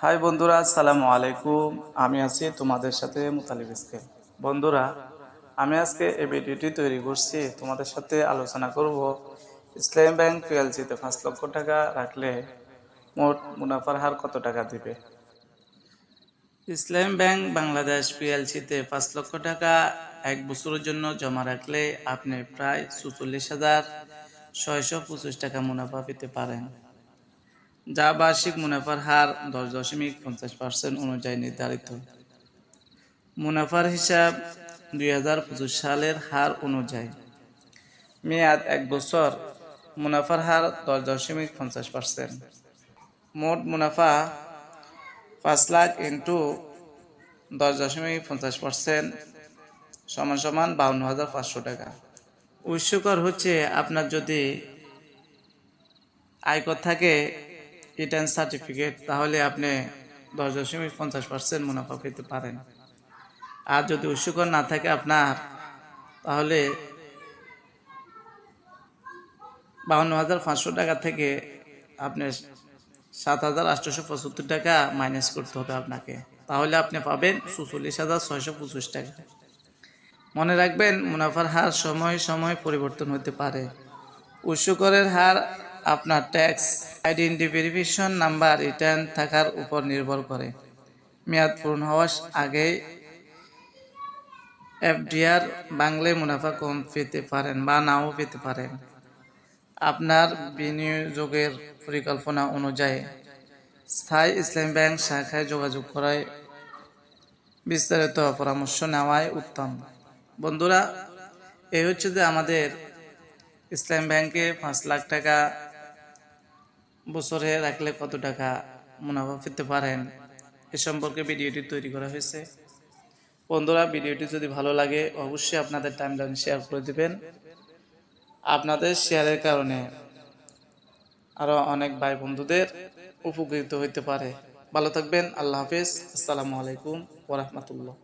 High বন্ধুরা, আসসালামু আলাইকুম। আমি আছি তোমাদের সাথে মুতালিব ইসলাম। বন্ধুরা, আমি আজকে এই ভিডিওটি তৈরি করছি, তোমাদের সাথে আলোচনা করব ইসলামী ব্যাংক পিএলসিতে 5 লক্ষ টাকা রাখলে মোট মুনাফার হার কত টাকা দিবে। ইসলামী ব্যাংক বাংলাদেশ পিএলসিতে 5 লক্ষ টাকা এক বছরের জন্য জমা রাখলে আপনি প্রায় 44,625 টাকা মুনাফা পেতে পারেন, যা বার্ষিক মুনাফার হার 10.50% অনুযায়ী নির্ধারিত। মুনাফার হিসাব 2025 সালের হার অনুযায়ী। মেয়াদ 1 বছর, মুনাফার হার 10.50%। মোট মুনাফা 5 লাখ ইন্টু 10.50% সমান সমান 52,500 টাকা। উৎসকর হচ্ছে, আপনার যদি আয়কর থাকে রিটার্ন সার্টিফিকেট, তাহলে আপনি 10.50% মুনাফা পেতে পারেন। আর যদি উৎসকর না থাকে আপনার, তাহলে 52,500 টাকা থেকে আপনি 7,875 টাকা মাইনাস করতে হবে আপনাকে, তাহলে আপনি পাবেন 44,625 টাকা। মনে রাখবেন, মুনাফার হার সময় সময় পরিবর্তন হতে পারে। উৎসকরের হার আপনার ট্যাক্স আইডেন্টিফিকেশন নাম্বার রিটার্ন থাকার উপর নির্ভর করে। মেয়াদ পূরণ হওয়ার আগে এফডিআর বাংলায় মুনাফা কম পেতে পারেন বা নাও পেতে পারেন। আপনার বিনিয়োগের পরিকল্পনা অনুযায়ী স্থায়ী ইসলামী ব্যাংক শাখায় যোগাযোগ করায় বিস্তারিত পরামর্শ নেওয়াই উত্তম। বন্ধুরা, এই হচ্ছে যে আমাদের ইসলামী ব্যাংকে 5 লাখ টাকা বছরে রাখলে কত টাকা মুনাফা পেতে পারেন এ সম্পর্কে ভিডিওটি তৈরি করা হয়েছে। বন্ধুরা, ভিডিওটি যদি ভালো লাগে অবশ্যই আপনাদের টাইমলাইনে শেয়ার করে দিবেন। আপনাদের শেয়ারের কারণে আরো অনেক ভাই বন্ধুদের উপকৃত হতে পারে। ভালো থাকবেন। আল্লাহ হাফেজ। আসসালামু আলাইকুম ওয়া রাহমাতুল্লাহ।